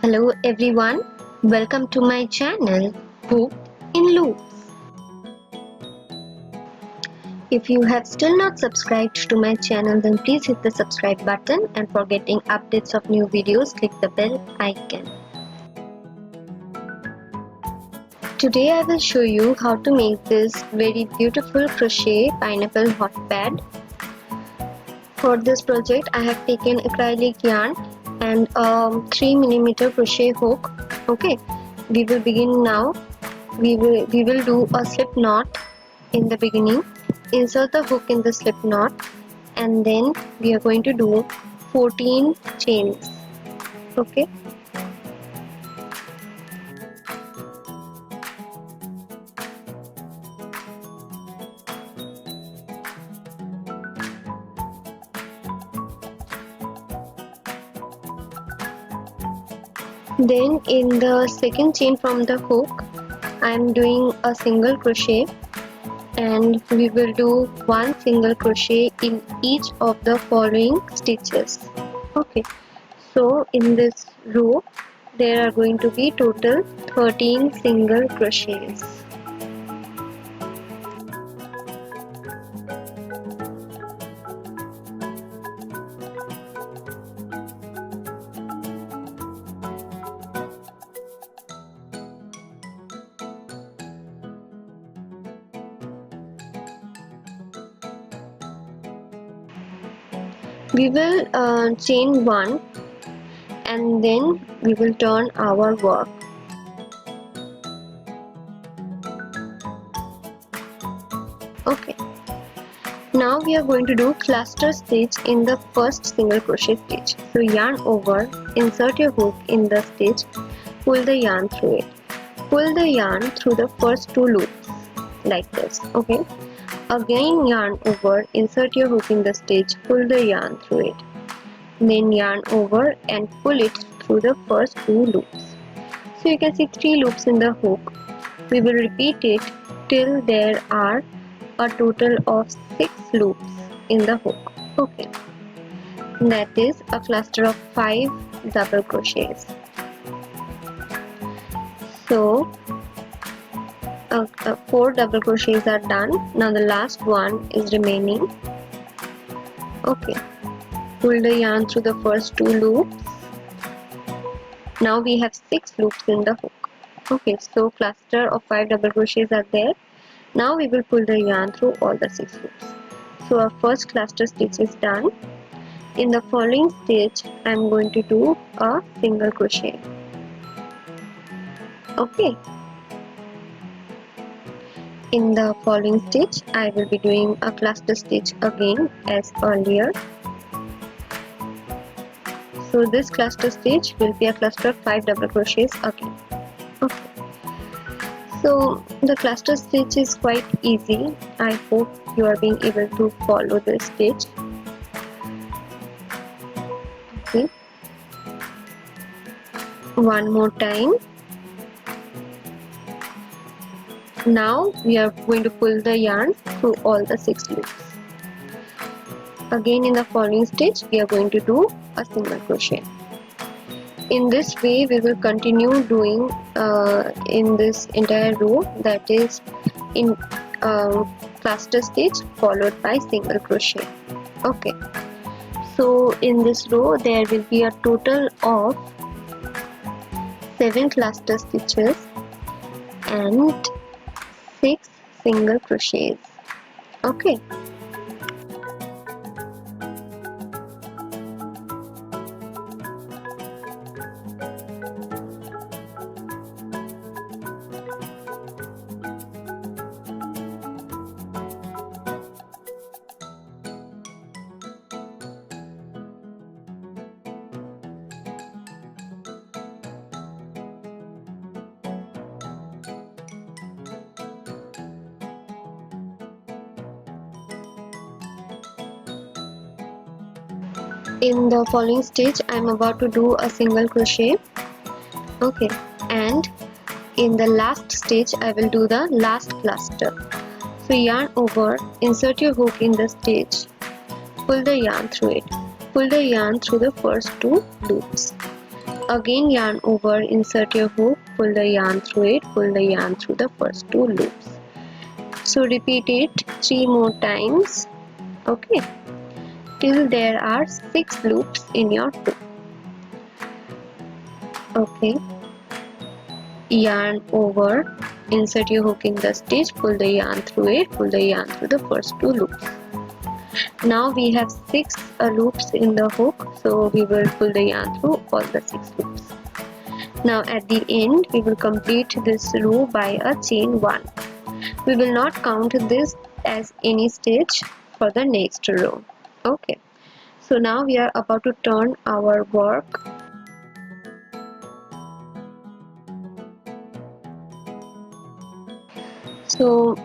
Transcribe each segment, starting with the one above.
Hello everyone, welcome to my channel Hooked in Loops. If you have still not subscribed to my channel, then please hit the subscribe button, and for getting updates of new videos click the bell icon. Today I will show you how to make this very beautiful crochet pineapple hot pad. For this project I have taken acrylic yarn and a 3mm crochet hook. Okay, we will begin now. We will do a slip knot in the beginning. Insert the hook in the slip knot, and then we are going to do 14 chains. Okay, then in the second chain from the hook I am doing a single crochet, and we will do one single crochet in each of the following stitches. Okay, so in this row there are going to be total 13 single crochets. We will chain 1 and then we will turn our work. Okay, now we are going to do cluster stitch in the first single crochet stitch. So yarn over, insert your hook in the stitch, pull the yarn through it. Pull the yarn through the first 2 loops like this. Okay, again yarn over, insert your hook in the stitch, pull the yarn through it. Then yarn over and pull it through the first 2 loops. So you can see 3 loops in the hook. We will repeat it till there are a total of 6 loops in the hook. Okay, that is a cluster of 5 double crochets. So 4 double crochets are done. Now the last one is remaining. Okay, pull the yarn through the first 2 loops. Now we have 6 loops in the hook. Okay, so cluster of 5 double crochets are there. Now we will pull the yarn through all the 6 loops. So our first cluster stitch is done. In the following stitch I am going to do a single crochet. Okay, in the following stitch I will be doing a cluster stitch again as earlier. So this cluster stitch will be a cluster of 5 double crochets again. Okay, so the cluster stitch is quite easy. I hope you are being able to follow this stitch. Okay, one more time. Now we are going to pull the yarn through all the 6 loops. Again in the following stitch we are going to do a single crochet. In this way we will continue doing in this entire row, that is in cluster stitch followed by single crochet. Okay, so in this row there will be a total of 7 cluster stitches and 6 single crochets. Okay, in the following stitch I am about to do a single crochet. Okay, and in the last stitch I will do the last cluster. So yarn over, insert your hook in the stitch, pull the yarn through it, pull the yarn through the first 2 loops. again yarn over, insert your hook, pull the yarn through it, pull the yarn through the first 2 loops. So repeat it 3 more times, okay, till there are 6 loops in your hook. Okay, yarn over, insert your hook in the stitch, pull the yarn through it, pull the yarn through the first 2 loops. Now we have 6 loops in the hook, so we will pull the yarn through all the 6 loops. Now at the end we will complete this row by a chain 1. We will not count this as any stitch for the next row. Okay, so now we are about to turn our work. So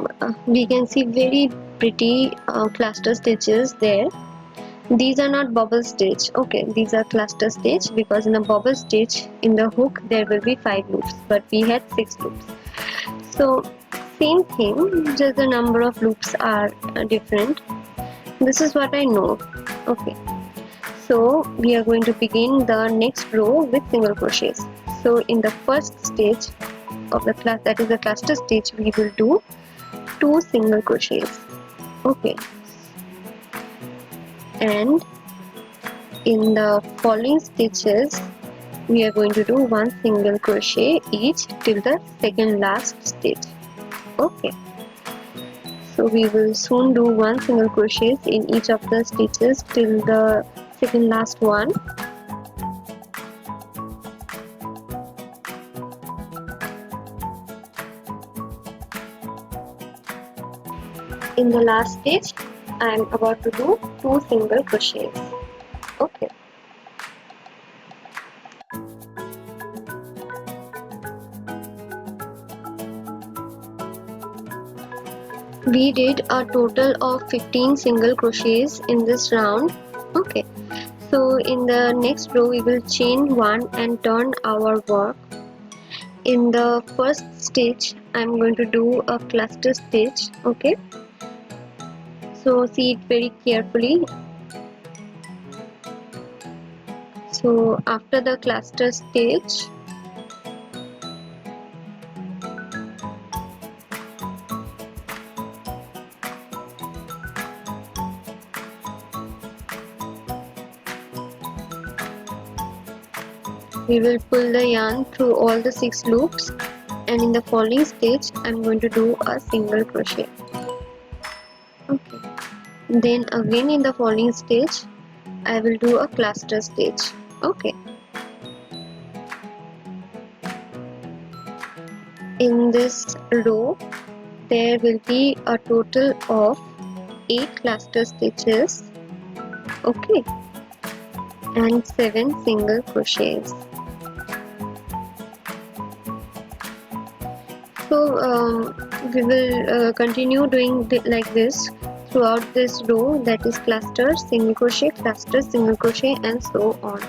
we can see very pretty cluster stitches there. These are not bubble stitch, okay, these are cluster stitch, because in a bubble stitch in the hook there will be 5 loops, but we had 6 loops. So same thing, just the number of loops are different. This is what I know. Okay, so we are going to begin the next row with single crochets. So in the first stage of the class, that is the cluster stitch, we will do 2 single crochets. Okay, and in the following stitches we are going to do 1 single crochet each till the second last stitch. Okay, so we will soon do 1 single crochet in each of the stitches till the second last one. In the last stitch I am about to do 2 single crochets. Okay, we did a total of 15 single crochets in this round. Okay, so in the next row we will chain 1 and turn our work. In the first stitch I am going to do a cluster stitch. Okay, so see it very carefully. So after the cluster stitch we will pull the yarn through all the 6 loops, and in the following stitch I am going to do a single crochet. Okay, then again in the following stitch I will do a cluster stitch. Okay, in this row there will be a total of 8 cluster stitches, okay, and 7 single crochets. So we will continue doing like this throughout this row, that is cluster, single crochet, cluster, single crochet, and so on.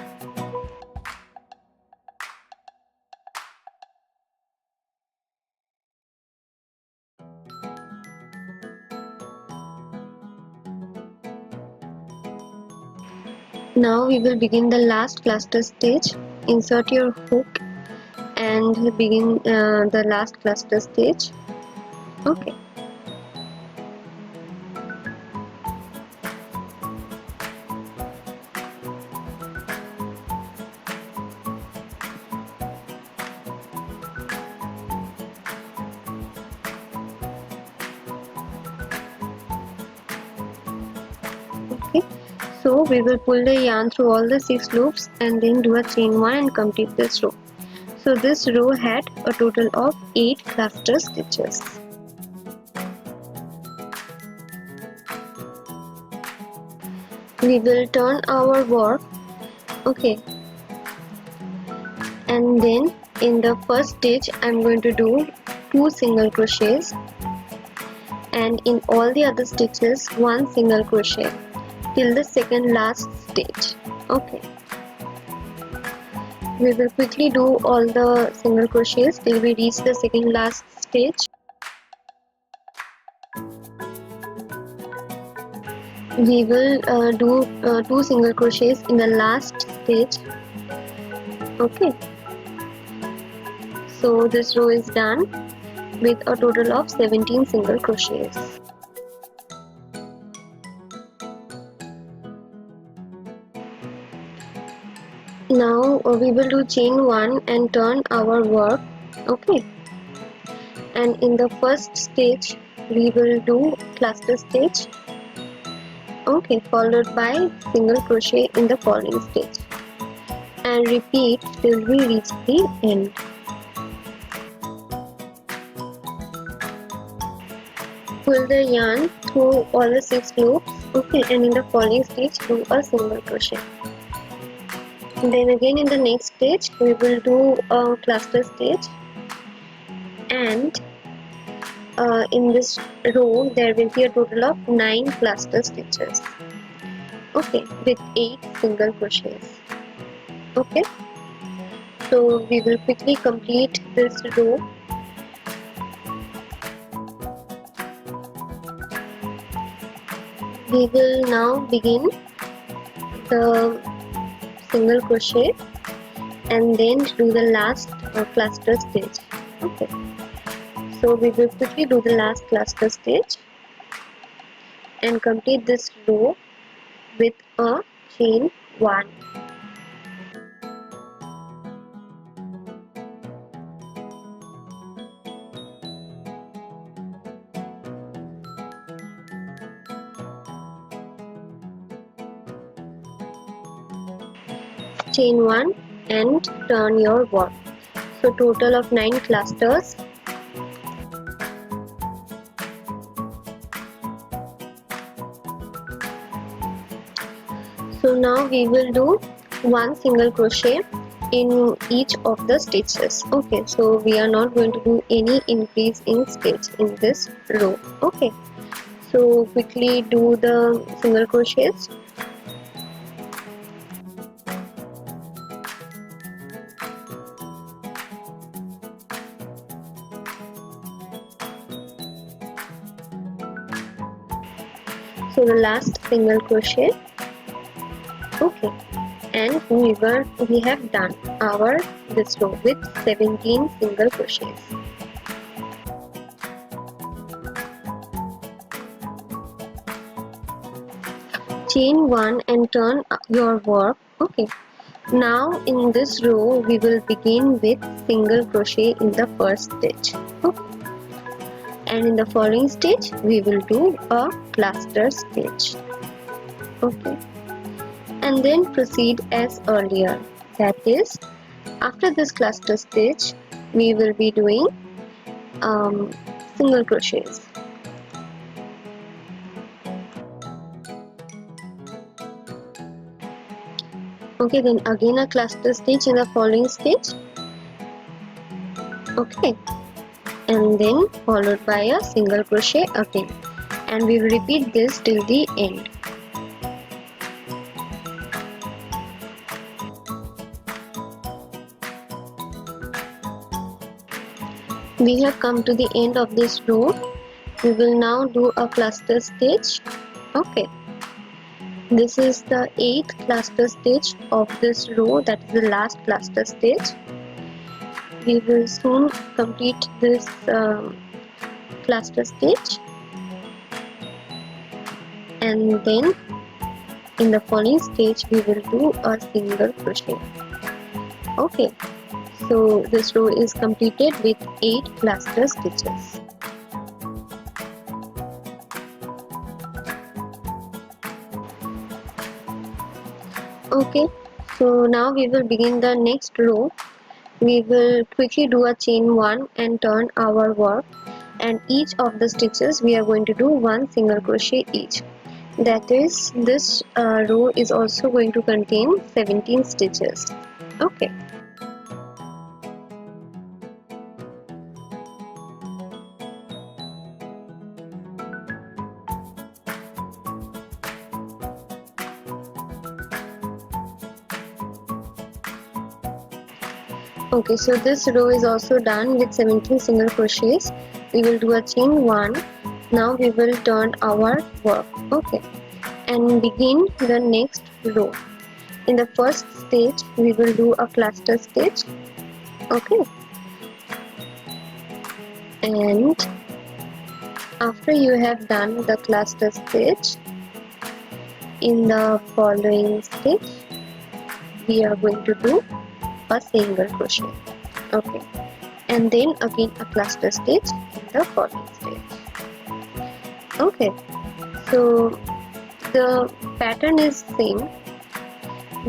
Now we will begin the last cluster stitch. Insert your hook and begin the last cluster stitch. Okay, okay, so we will pull the yarn through all the 6 loops and then do a chain 1 and complete this row. So this row had a total of 8 cluster stitches. We will turn our work, okay, and then in the first stitch I am going to do 2 single crochets, and in all the other stitches 1 single crochet till the second last stitch. Okay, we will quickly do all the single crochets till we reach the second last stitch. We will do 2 single crochets in the last stitch, Okay, so this row is done with a total of 17 single crochets. Now we will do chain 1 and turn our work. Okay, and in the first stage we will do cluster stitch. Okay, followed by single crochet in the following stage, and repeat till we reach the end. Pull the yarn through all the 6 loops. Okay, and in the following stage do a single crochet. Then again in the next stage we will do a cluster stitch, and in this row there will be a total of 9 cluster stitches. Okay, with 8 single crochets. Okay, so we will quickly complete this row. We will now begin the single crochet and then do the last cluster stitch. Okay, so we will quickly do the last cluster stitch and complete this row with a chain 1. Chain 1 and turn your work. So total of 9 clusters. So now we will do 1 single crochet in each of the stitches. Okay, so we are not going to do any increase in stitch in this row. Okay, so quickly do the single crochets. So the last single crochet. Okay, and we have done our this row with 17 single crochets. Chain 1 and turn your work. Okay, now in this row we will begin with single crochet in the first stitch. Okay, and in the following stitch we will do a cluster stitch. Okay, and then proceed as earlier. That is, after this cluster stitch we will be doing single crochets. Okay, then again a cluster stitch in the following stitch. Okay, and then followed by a single crochet again, and we will repeat this till the end. We have come to the end of this row. We will now do a cluster stitch. Okay, this is the 8th cluster stitch of this row, that is the last cluster stitch. We will soon complete this cluster stitch, and then in the following stitch we will do a single crochet. Okay, so this row is completed with 8 cluster stitches. Okay, so now we will begin the next row. We will quickly do a chain 1 and turn our work, and each of the stitches we are going to do 1 single crochet each. That is, this row is also going to contain 17 stitches. Okay. Okay, so this row is also done with 17 single crochets. We will do a chain 1. Now we will turn our work. Okay, and begin the next row. in the first stage we will do a cluster stitch. Okay, and after you have done the cluster stitch, in the following stitch we are going to do a single crochet. Okay, and then again a cluster stitch in the following stitch. Okay, so the pattern is same,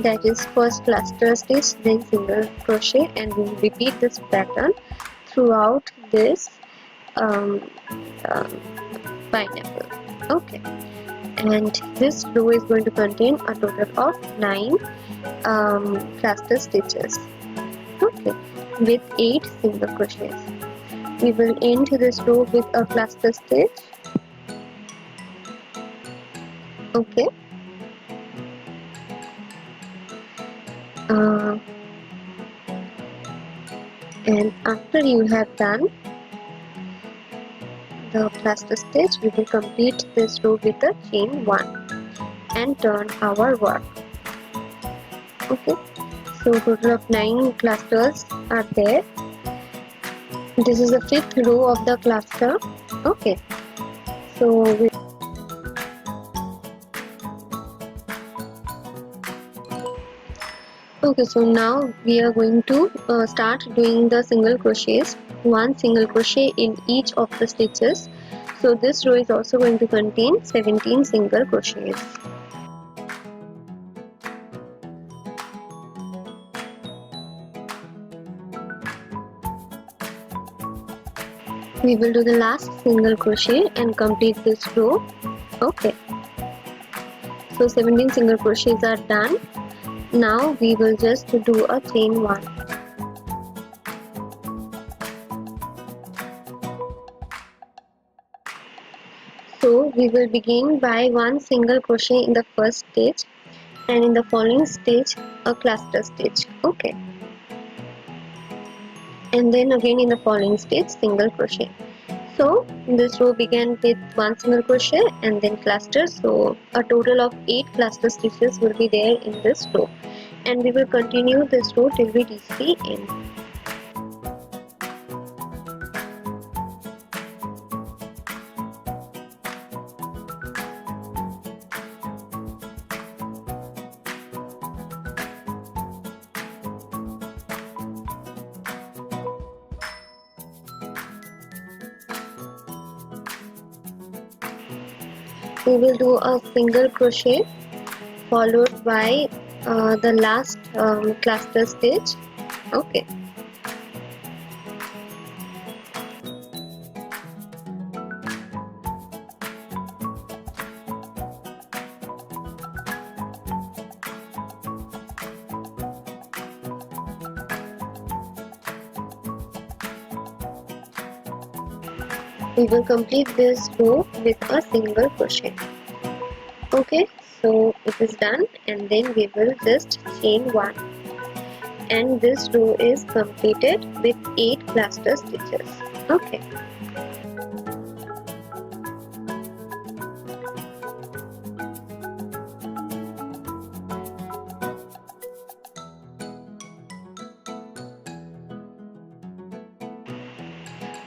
that is first cluster stitch then single crochet, and we will repeat this pattern throughout this um, um, pineapple. Okay, and this row is going to contain a total of 9 cluster stitches. Okay, with 8 single crochets. We will end this row with a cluster stitch. Okay, and after you have done the cluster stitch, we will complete this row with a chain 1 and turn our work. Okay, so total of 9 clusters are there. This is the 5th row of the cluster. Okay, so so now we are going to start doing the single crochets, 1 single crochet in each of the stitches. So this row is also going to contain 17 single crochets. We will do the last single crochet and complete this row. Okay, so 17 single crochets are done. Now we will just do a chain 1. So we will begin by 1 single crochet in the first stitch, and in the following stitch a cluster stitch. Okay, and then again in the following stitch single crochet. So this row began with 1 single crochet and then cluster, so a total of 8 cluster stitches will be there in this row, and we will continue this row till we reach the end. We will do a single crochet followed by the last cluster stitch. Okay, we will complete this row with a single crochet. Okay, so it is done, and then we will just chain 1, and this row is completed with 8 cluster stitches. Okay,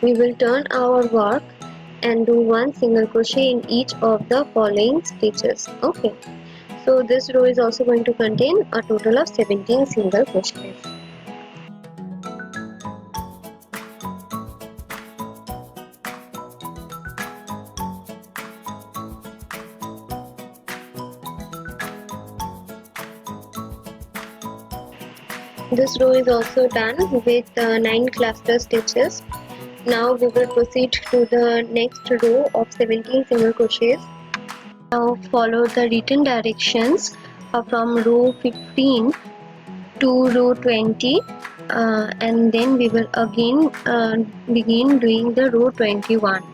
we will turn our work and do 1 single crochet in each of the following stitches. Okay, so this row is also going to contain a total of 17 single crochets. This row is also done with 9 cluster stitches. Now we will proceed to the next row of 17 single crochets. Now follow the written directions from row 15 to row 20, and then we will again begin doing the row 21.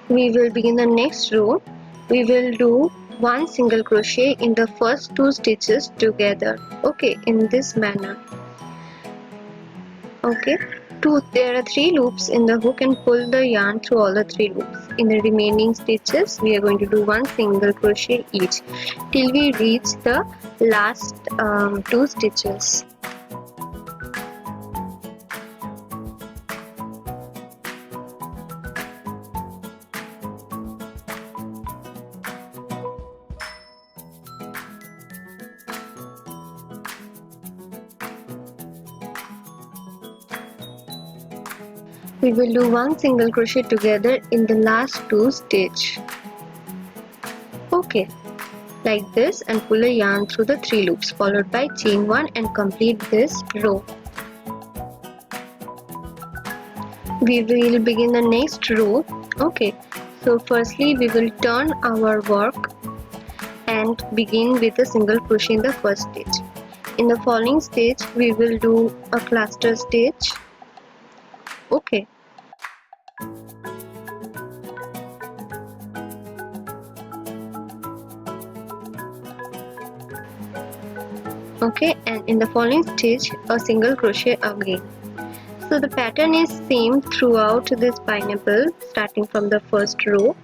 we will begin the next row. We will do one single crochet in the first 2 stitches together. Okay, in this manner. Okay, there are 3 loops in the hook, and pull the yarn through all the 3 loops. In the remaining stitches we are going to do one single crochet each till we reach the last 2 stitches. We will do one single crochet together in the last 2 stitches. Okay, like this, and pull a yarn through the 3 loops followed by chain 1 and complete this row. We will begin the next row. Okay, so firstly we will turn our work and begin with a single crochet in the first stitch. In the following stitch we will do a cluster stitch. Okay, and in the following stitch a single crochet again. So the pattern is same throughout this pineapple, starting from the first row,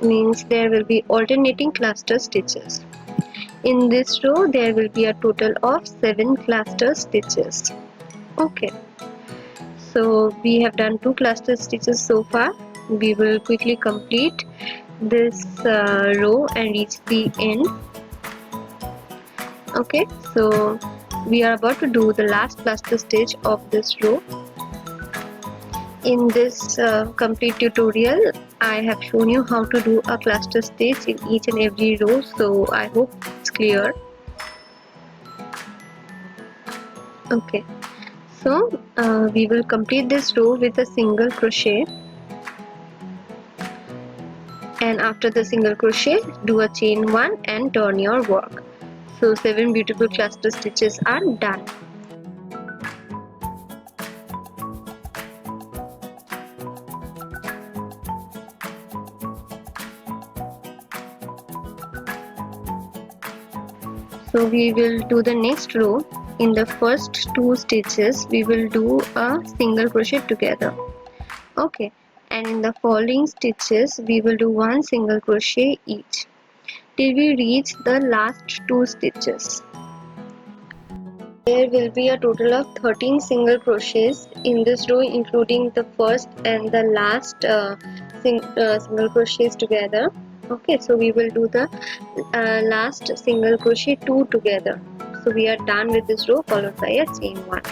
means there will be alternating cluster stitches. In this row there will be a total of 7 cluster stitches. Okay, so we have done 2 cluster stitches so far. We will quickly complete this row and reach the end. Okay, so we are about to do the last cluster stitch of this row. In this complete tutorial I have shown you how to do a cluster stitch in each and every row, so I hope it's clear. Okay, so we will complete this row with a single crochet, and after the single crochet do a chain 1 and turn your work. So 7 beautiful cluster stitches are done. So we will do the next row. In the first 2 stitches we will do a single crochet together. Okay, and in the following stitches we will do one single crochet each till we reach the last 2 stitches. There will be a total of 13 single crochets in this row, including the first and the last single crochets together. Okay, so we will do the last single crochet 2 together. So we are done with this row followed by a chain 1.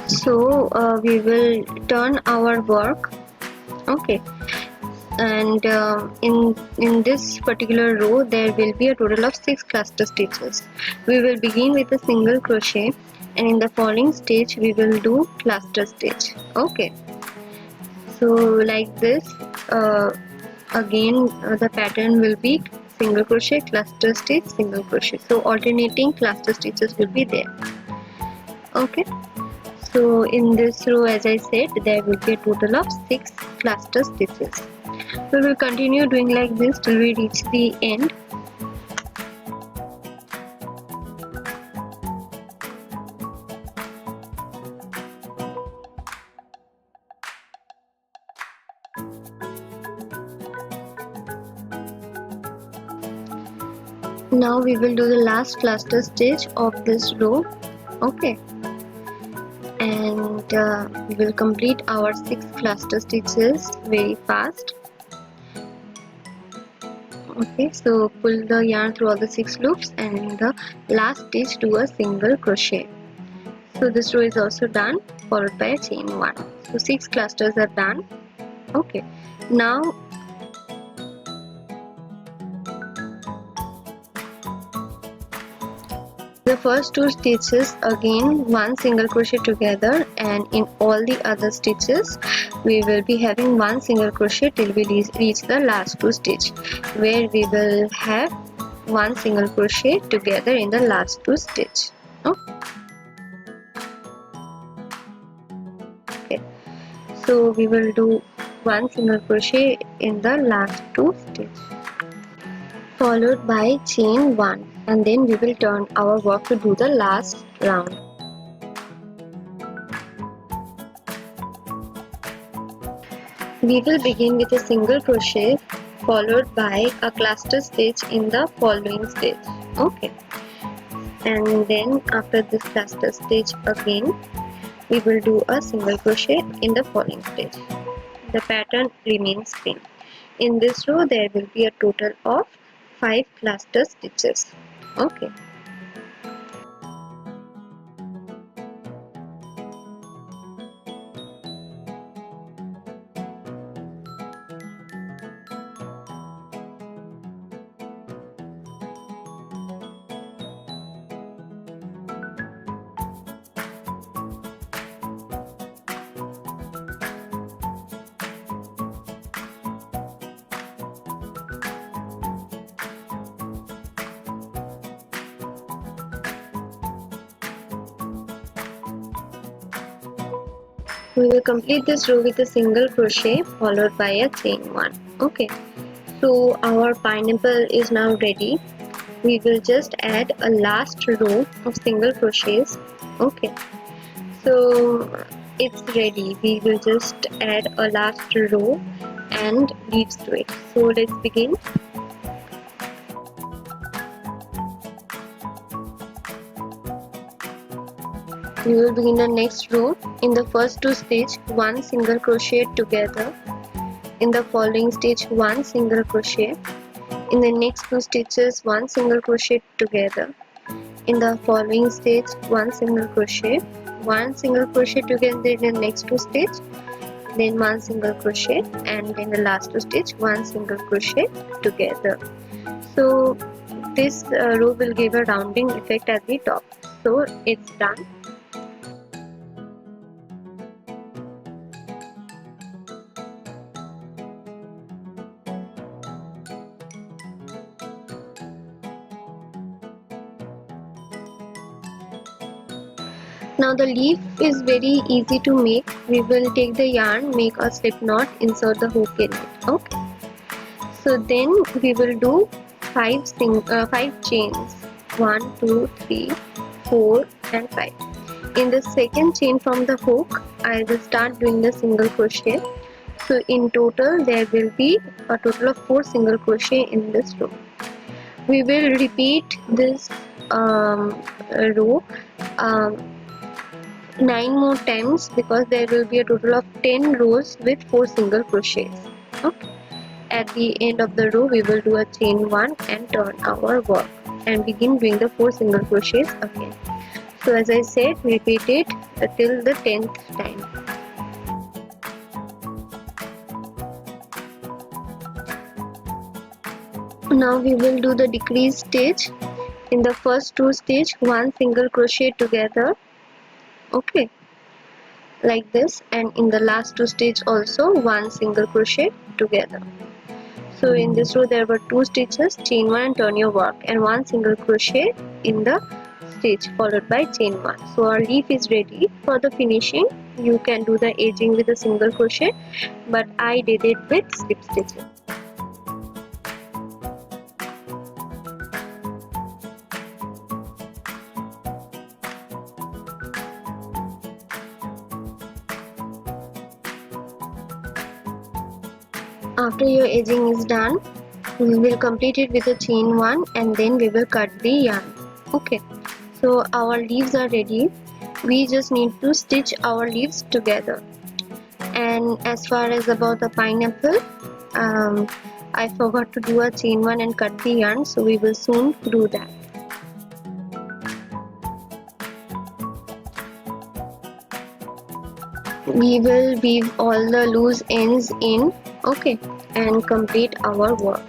So we will turn our work. Okay, and in this particular row there will be a total of 6 cluster stitches. We will begin with a single crochet, and in the following stitch we will do cluster stitch. Okay, so like this, again the pattern will be single crochet, cluster stitch, single crochet, so alternating cluster stitches will be there. Okay, so in this row, as I said, there will be a total of 6 cluster stitches. We will continue doing like this till we reach the end. Now we will do the last cluster stitch of this row. Okay, and we will complete our 6 cluster stitches very fast. Okay, so pull the yarn through all the 6 loops, and in the last stitch do a single crochet. So this row is also done, followed by a chain 1. So 6 clusters are done. Okay, now the first 2 stitches again one single crochet together, and in all the other stitches we will be having one single crochet till we reach the last 2 stitch, where we will have one single crochet together in the last 2 stitch. Okay. So we will do one single crochet in the last two stitches, followed by chain 1, and then we will turn our work to do the last round. We will begin with a single crochet followed by a cluster stitch in the following stitch. Okay, and then after this cluster stitch again we will do a single crochet in the following stitch. The pattern remains same. In this row there will be a total of 5 cluster stitches. Okay. We will complete this row with a single crochet followed by a chain 1. Okay, so our pineapple is now ready. We will just add a last row of single crochets. Okay, so it's ready. We will just add a last row and leaves to it. So let's begin. We will begin the next row. In the first two stitches, one single crochet together. In the following stitch, one single crochet. In the next two stitches, one single crochet together. In the following stitch, one single crochet together in the next two stitch, then one single crochet, and in the last two stitch, one single crochet together. So this row will give a rounding effect at the top. So it's done. Now the leaf is very easy to make. We will take the yarn, make a slip knot, insert the hook in it. Okay. So then we will do 5 chains. 1, 2, 3, 4 and 5. In the second chain from the hook, I will start doing the single crochet. So in total there will be a total of 4 single crochet in this row. We will repeat this row 9 more times because there will be a total of 10 rows with 4 single crochets. Okay. At the end of the row we will do a chain 1 and turn our work and begin doing the 4 single crochets again. So as I said, repeat it till the 10th time. Now we will do the decrease stitch. In the first two stitch, one single crochet together. Okay, like this, and in the last two stitch also one single crochet together. So in this row there were 2 stitches, chain 1 and turn your work, and one single crochet in the stitch followed by chain 1. So our leaf is ready for the finishing. You can do the edging with a single crochet, but I did it with slip stitches. After your edging is done, we will complete it with a chain 1 and then we will cut the yarn. Okay, so our leaves are ready. We just need to stitch our leaves together. And as far as about the pineapple, I forgot to do a chain 1 and cut the yarn, so we will soon do that. We will weave all the loose ends in, okay, and complete our work.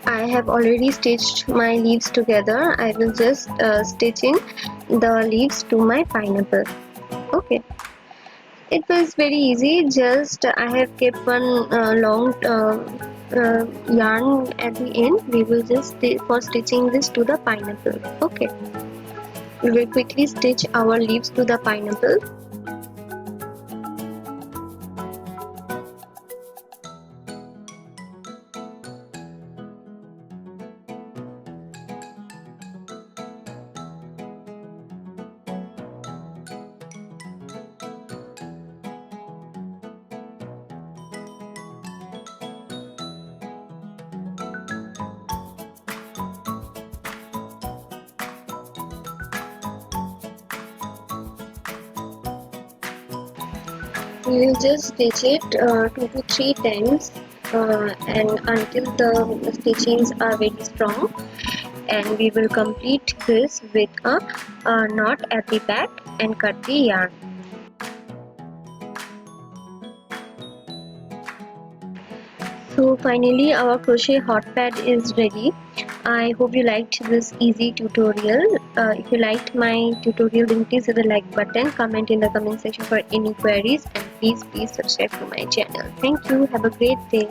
I have already stitched my leaves together. I will just stitch in the leaves to my pineapple. Okay, it was very easy. Just I have kept one long yarn at the end. We will just for stitching this to the pineapple. Okay, we will quickly stitch our leaves to the pineapple. We will just stitch it 2 to 3 times and until the stitchings are very strong, and we will complete this with a knot at the back and cut the yarn. So finally our crochet hot pad is ready. I hope you liked this easy tutorial. If you liked my tutorial, then please hit the like button, comment in the comment section for any queries, and please subscribe to my channel. Thank you. Have a great day.